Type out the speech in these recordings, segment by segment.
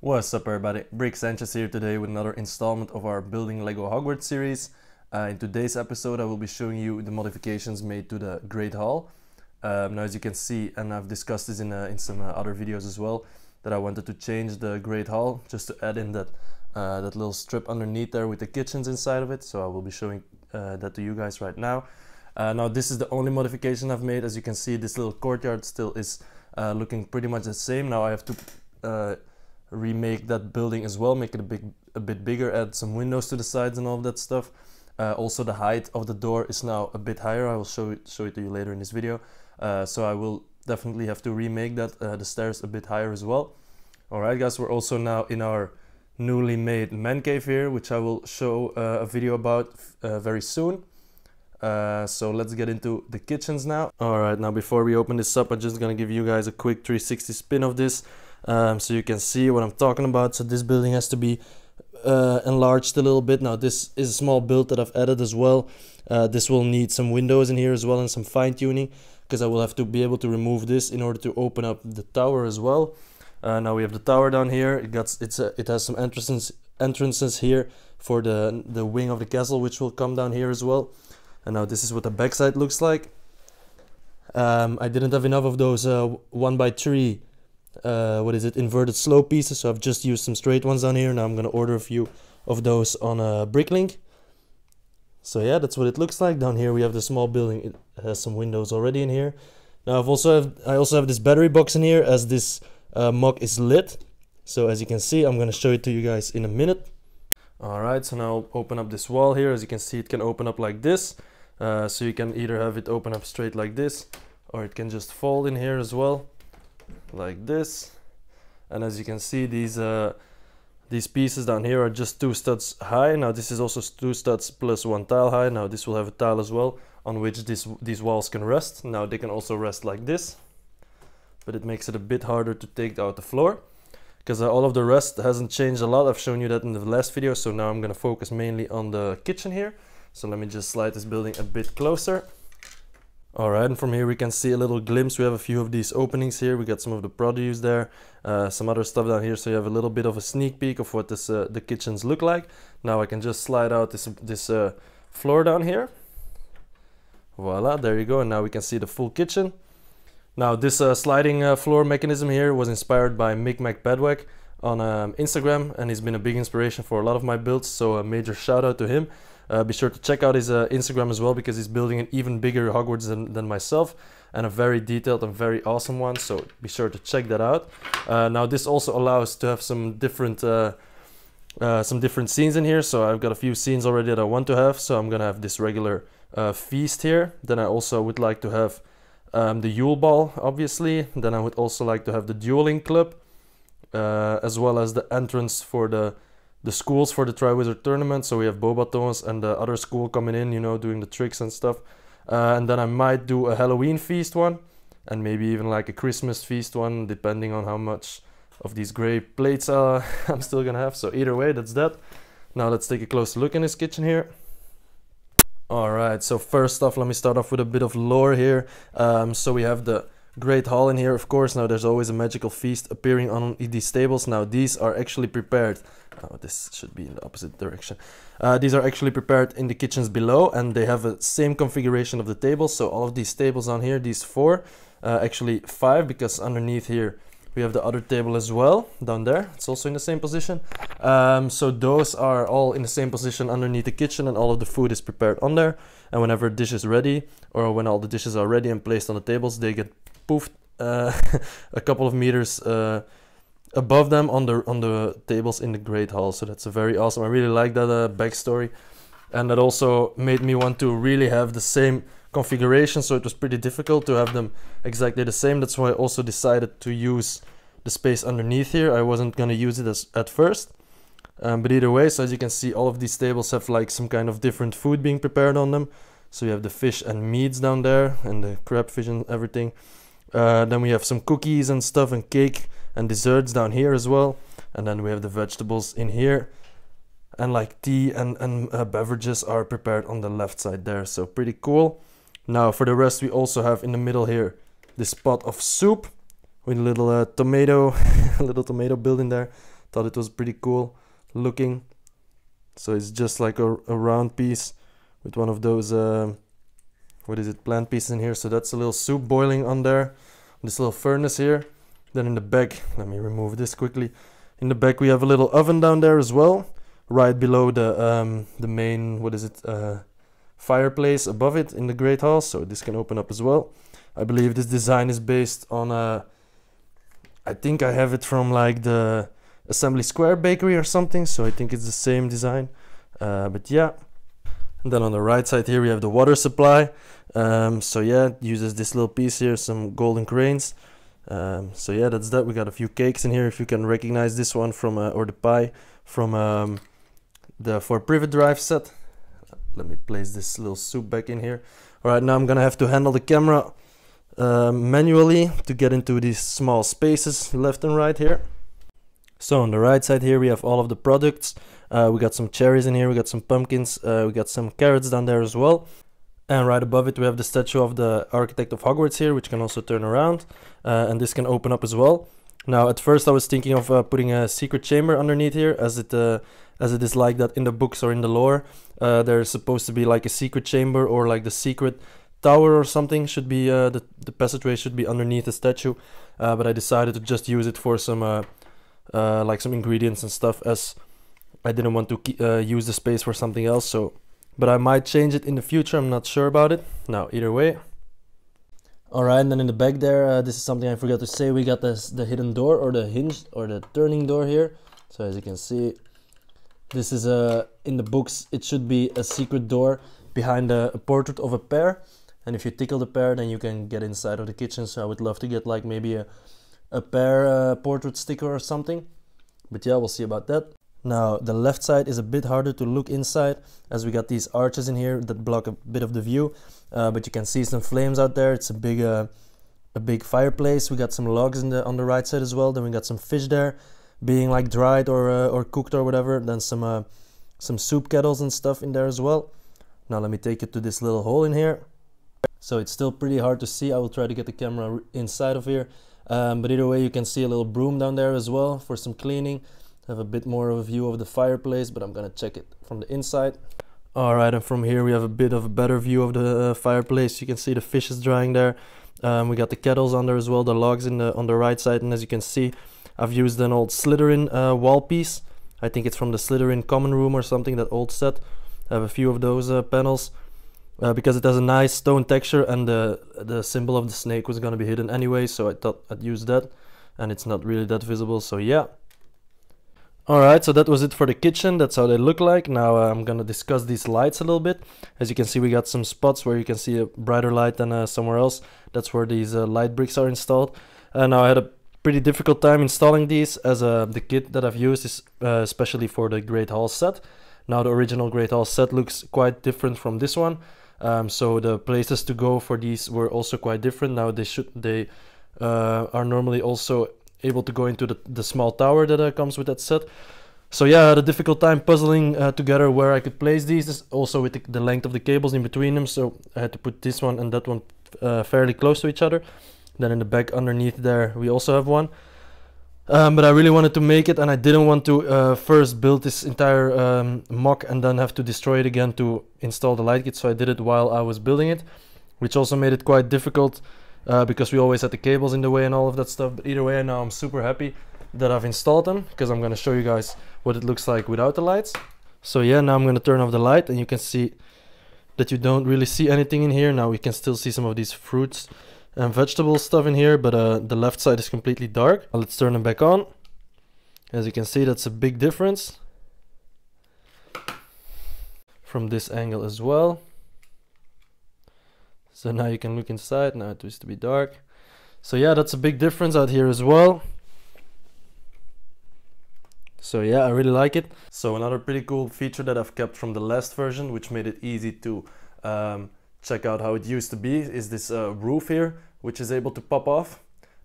What's up everybody, Brick Sanchez here today with another installment of our Building Lego Hogwarts series. In today's episode I will be showing you the modifications made to the Great Hall. Now as you can see, and I've discussed this in some other videos as well, that I wanted to change the Great Hall just to add in that little strip underneath there with the kitchens inside of it. So I will be showing that to you guys right now. Now this is the only modification I've made. As you can see, this little courtyard still is looking pretty much the same. Now I have to remake that building as well, make it a bit bigger, add some windows to the sides and all of that stuff. Also the height of the door is now a bit higher. I will show it to you later in this video. So I will definitely have to remake that, the stairs a bit higher as well. Alright guys, we're also now in our newly made man cave here, which I will show a video about very soon. So let's get into the kitchens now. Alright, now before we open this up, I'm just gonna give you guys a quick 360 spin of this. So you can see what I'm talking about. So this building has to be enlarged a little bit. Now this is a small build that I've added as well. This will need some windows in here as well and some fine-tuning, because I will have to be able to remove this in order to open up the tower as well. Now we have the tower down here. It has some entrances here for the wing of the castle, which will come down here as well. And now this is what the backside looks like. I didn't have enough of those 1x3 inverted slope pieces, so I've just used some straight ones down here. Now I'm gonna order a few of those on Bricklink. So yeah, that's what it looks like. Down here we have the small building. It has some windows already in here. Now I also have this battery box in here, as this Moc is lit. So as you can see, I'm gonna show it to you guys in a minute. Alright, so now I'll open up this wall here. As you can see, it can open up like this. So you can either have it open up straight like this, or it can just fold in here as well, like this. And as you can see, these pieces down here are just 2 studs high. Now this is also 2 studs plus 1 tile high. Now this will have a tile as well on which these walls can rest. Now they can also rest like this, but it makes it a bit harder to take out the floor, because all of the rest hasn't changed a lot. I've shown you that in the last video. So now I'm going to focus mainly on the kitchen here. So let me just slide this building a bit closer. Alright, and from here we can see a little glimpse. We have a few of these openings here. We got some of the produce there, some other stuff down here, so you have a little bit of a sneak peek of what the kitchens look like. Now I can just slide out this floor down here. Voila, there you go, and now we can see the full kitchen. Now this sliding floor mechanism here was inspired by Micmac on Instagram, and he's been a big inspiration for a lot of my builds, so a major shout out to him. Be sure to check out his Instagram as well, because he's building an even bigger Hogwarts than myself, and a very detailed and very awesome one, so be sure to check that out. Now this also allows to have some different scenes in here. So I've got a few scenes already that I want to have. So I'm gonna have this regular feast here. Then I also would like to have the Yule Ball, obviously. Then I would also like to have the Dueling Club, as well as the entrance for the schools for the Triwizard Tournament. So we have Bobatons and the other school coming in, you know, doing the tricks and stuff. And then I might do a Halloween feast one, and maybe even like a Christmas feast one, depending on how much of these gray plates I'm still gonna have. So either way, that's that. Now let's take a closer look in this kitchen here. Alright, so first off, let me start off with a bit of lore here. So we have the Great Hall in here, of course. Now there's always a magical feast appearing on these tables. Now these are actually prepared. Oh, this should be in the opposite direction. These are actually prepared in the kitchens below, and they have a same configuration of the tables. So all of these tables on here, these 4, actually 5, because underneath here we have the other table as well, down there. It's also in the same position. So those are all in the same position underneath the kitchen, and all of the food is prepared on there. And whenever a dish is ready, or when all the dishes are ready and placed on the tables, they get poofed a couple of meters above them on the tables in the Great Hall. So that's a very awesome. I really like that backstory, and that also made me want to really have the same configuration. So it was pretty difficult to have them exactly the same. That's why I also decided to use the space underneath here. I wasn't gonna use it at first, but either way. So as you can see, all of these tables have like some kind of different food being prepared on them. So you have the fish and meats down there, and the crabfish and everything. Then we have some cookies and stuff, and cake and desserts down here as well. And then we have the vegetables in here, and like tea and beverages are prepared on the left side there. So pretty cool. Now for the rest, we also have in the middle here this pot of soup with a little tomato, a little tomato built in there. Thought it was pretty cool looking. So it's just like a round piece with one of those what is it, plant pieces in here. So that's a little soup boiling on there, this little furnace here. Then in the back, let me remove this quickly. In the back we have a little oven down there as well, right below the main, what is it, fireplace above it in the Great Hall. So this can open up as well. I believe this design is based on I think I have it from like the Assembly Square bakery or something, so I think it's the same design, but yeah. And then on the right side here we have the water supply. So yeah, it uses this little piece here, some golden cranes. So yeah, that's that. We got a few cakes in here, if you can recognize this one from or the pie from the For Privet Drive set. Let me place this little soup back in here. All right, now I'm gonna have to handle the camera manually to get into these small spaces left and right here. So on the right side here we have all of the products. We got some cherries in here, we got some pumpkins, we got some carrots down there as well. And right above it we have the statue of the architect of Hogwarts here, which can also turn around. And this can open up as well. Now at first I was thinking of putting a secret chamber underneath here, as it is like that in the books or in the lore. There's supposed to be like a secret chamber, or like the secret tower or something should be, the passageway should be underneath the statue. But I decided to just use it for some like some ingredients and stuff, as I didn't want to use the space for something else. So, but I might change it in the future, I'm not sure about it. Now, either way. Alright, and then in the back there, this is something I forgot to say, we got the hidden door, or the hinge, or the turning door here. So as you can see, this is in the books, it should be a secret door behind a portrait of a pear. And if you tickle the pear, then you can get inside of the kitchen. So I would love to get like maybe a pear portrait sticker or something. But yeah, we'll see about that. Now the left side is a bit harder to look inside, as we got these arches in here that block a bit of the view. But you can see some flames out there. It's a big fireplace. We got some logs on the right side as well. Then we got some fish there, being like dried or cooked or whatever. Then some soup kettles and stuff in there as well. Now let me take you to this little hole in here. So it's still pretty hard to see. I will try to get the camera inside of here. But either way, you can see a little broom down there as well for some cleaning. Have a bit more of a view of the fireplace, but I'm gonna check it from the inside. Alright, and from here we have a bit of a better view of the fireplace. You can see the fish is drying there. We got the kettles on there as well, the logs on the right side. And as you can see, I've used an old Slytherin wall piece. I think it's from the Slytherin common room or something, that old set. I have a few of those panels. Because it has a nice stone texture, and the symbol of the snake was gonna be hidden anyway, so I thought I'd use that, and it's not really that visible, so yeah. Alright, so that was it for the kitchen. That's how they look like. Now I'm gonna discuss these lights a little bit. As you can see, we got some spots where you can see a brighter light than somewhere else. That's where these light bricks are installed. Now I had a pretty difficult time installing these, as the kit that I've used is especially for the Great Hall set. Now the original Great Hall set looks quite different from this one. So the places to go for these were also quite different. Now they are normally also able to go into the small tower that comes with that set. So yeah, I had a difficult time puzzling together where I could place these, also with the length of the cables in between them. So I had to put this one and that one fairly close to each other. Then in the back underneath there we also have one. But I really wanted to make it, and I didn't want to first build this entire mock and then have to destroy it again to install the light kit. So I did it while I was building it, which also made it quite difficult because we always had the cables in the way and all of that stuff. But either way, now I'm super happy that I've installed them, because I'm going to show you guys what it looks like without the lights. So yeah, now I'm going to turn off the light, and you can see that you don't really see anything in here. Now we can still see some of these fruits and vegetable stuff in here, but the left side is completely dark. Let's turn them back on. As you can see, that's a big difference from this angle as well. So now you can look inside. Now it used to be dark. So yeah, that's a big difference out here as well. So yeah, I really like it. So another pretty cool feature that I've kept from the last version, which made it easy to check out how it used to be, is this roof here, which is able to pop off.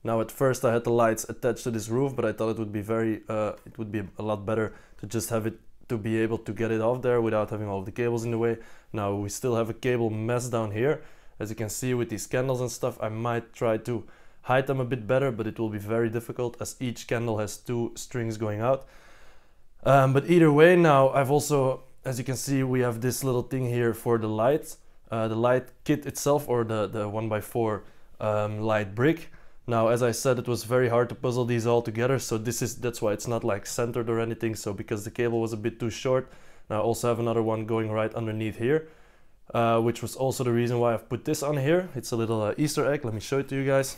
Now at first I had the lights attached to this roof, but I thought it would be a lot better to just have it to be able to get it off there without having all of the cables in the way. Now we still have a cable mess down here. As you can see with these candles and stuff, I might try to hide them a bit better, but it will be very difficult as each candle has 2 strings going out. But either way, now I've also, as you can see, we have this little thing here for the light kit itself, or the 1x4 light brick. Now, as I said, it was very hard to puzzle these all together, so that's why it's not like centered or anything. So because the cable was a bit too short. Now I also have another one going right underneath here, which was also the reason why I've put this on here. It's a little Easter egg. Let me show it to you guys.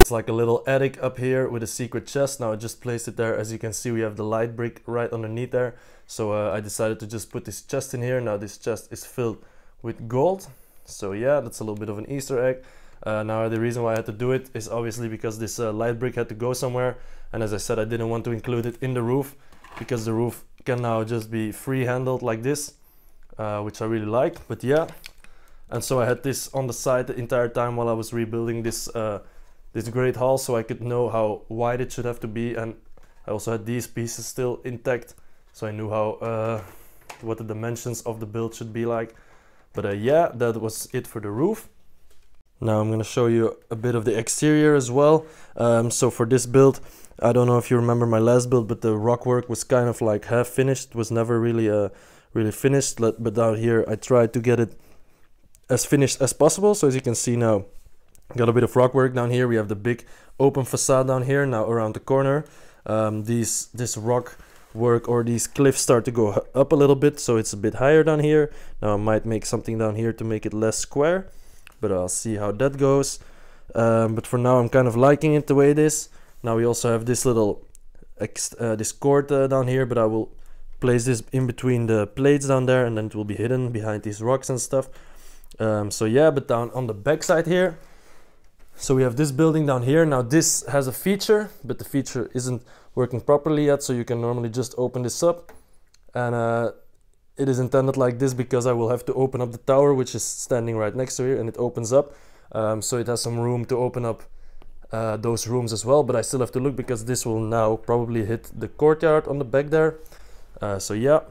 It's like a little attic up here with a secret chest. Now I just placed it there. As you can see, we have the light brick right underneath there. So I decided to just put this chest in here. Now this chest is filled with gold. So yeah, that's a little bit of an Easter egg. Now the reason why I had to do it is obviously because this light brick had to go somewhere. And as I said, I didn't want to include it in the roof, because the roof can now just be free handled like this, which I really like. But yeah, and so I had this on the side the entire time while I was rebuilding this this Great Hall, so I could know how wide it should have to be. And I also had these pieces still intact, so I knew how what the dimensions of the build should be like. But yeah, that was it for the roof. Now I'm going to show you a bit of the exterior as well. So for this build, I don't know if you remember my last build, but the rock work was kind of like half finished. It was never really really finished, but down here I tried to get it as finished as possible. So as you can see now, got a bit of rock work down here. We have the big open facade down here. Now around the corner, this rock work or these cliffs start to go up a little bit, so it's a bit higher down here. Now I might make something down here to make it less square, but I'll see how that goes. But for now I'm kind of liking it the way it is. Now we also have this little this cord down here, but I will place this in between the plates down there, and then it will be hidden behind these rocks and stuff. So yeah, but down on the back side here, so we have this building down here. Now this has a feature, but the feature isn't working properly yet, so you can normally just open this up, and it is intended like this because I will have to open up the tower, which is standing right next to here, and it opens up, so it has some room to open up those rooms as well. But I still have to look, because this will now probably hit the courtyard on the back there. So yeah,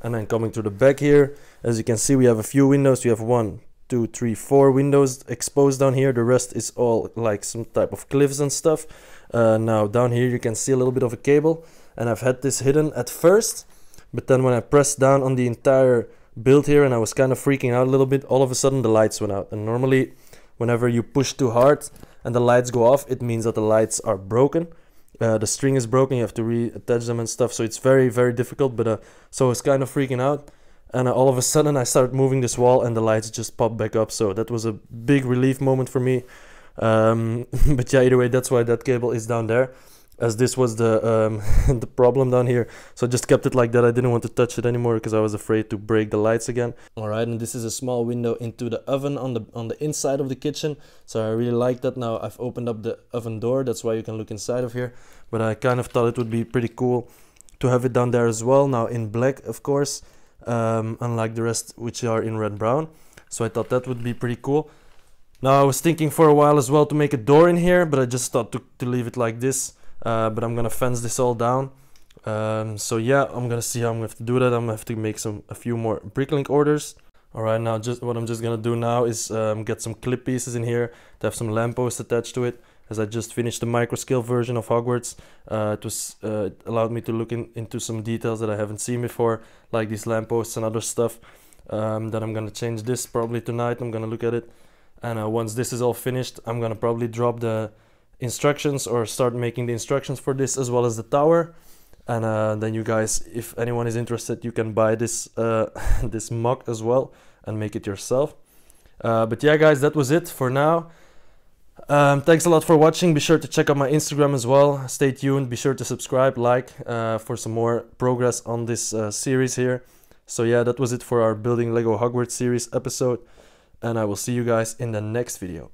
and then coming to the back here, as you can see, we have a few windows. We have 1, 2, 3, 4 windows exposed down here. The rest is all like some type of cliffs and stuff. Now down here you can see a little bit of a cable, and I've had this hidden at first, but then when I pressed down on the entire build here and I was kind of freaking out a little bit, all of a sudden the lights went out. And normally whenever you push too hard and the lights go off, it means that the lights are broken. The string is broken, you have to reattach them and stuff, so it's very, very difficult. But so I was kind of freaking out, and all of a sudden I started moving this wall and the lights just popped back up. So that was a big relief moment for me. But yeah, either way, that's why that cable is down there, as this was the the problem down here. So I just kept it like that. I didn't want to touch it anymore because I was afraid to break the lights again. Alright, and this is a small window into the oven on the inside of the kitchen. So I really like that. Now I've opened up the oven door, that's why you can look inside of here. But I kind of thought it would be pretty cool to have it down there as well. Now in black, of course, unlike the rest, which are in red brown. So I thought that would be pretty cool. Now I was thinking for a while as well to make a door in here, but I just thought to leave it like this. But I'm gonna fence this all down. So yeah, I'm gonna see how I'm gonna have to do that. I'm gonna have to make a few more bricklink orders. Alright, now what I'm just gonna do now is get some clip pieces in here to have some lampposts attached to it, as I just finished the micro scale version of Hogwarts. It allowed me to look into some details that I haven't seen before, like these lampposts and other stuff. Then I'm gonna change this probably tonight. I'm gonna look at it, and once this is all finished, I'm gonna probably drop the instructions or start making the instructions for this, as well as the tower. And then you guys, if anyone is interested, you can buy this this mock as well and make it yourself. But yeah guys, that was it for now. Thanks a lot for watching. Be sure to check out my Instagram as well. Stay tuned, be sure to subscribe, like, for some more progress on this series here. So yeah, that was it for our Building Lego Hogwarts series episode, and I will see you guys in the next video.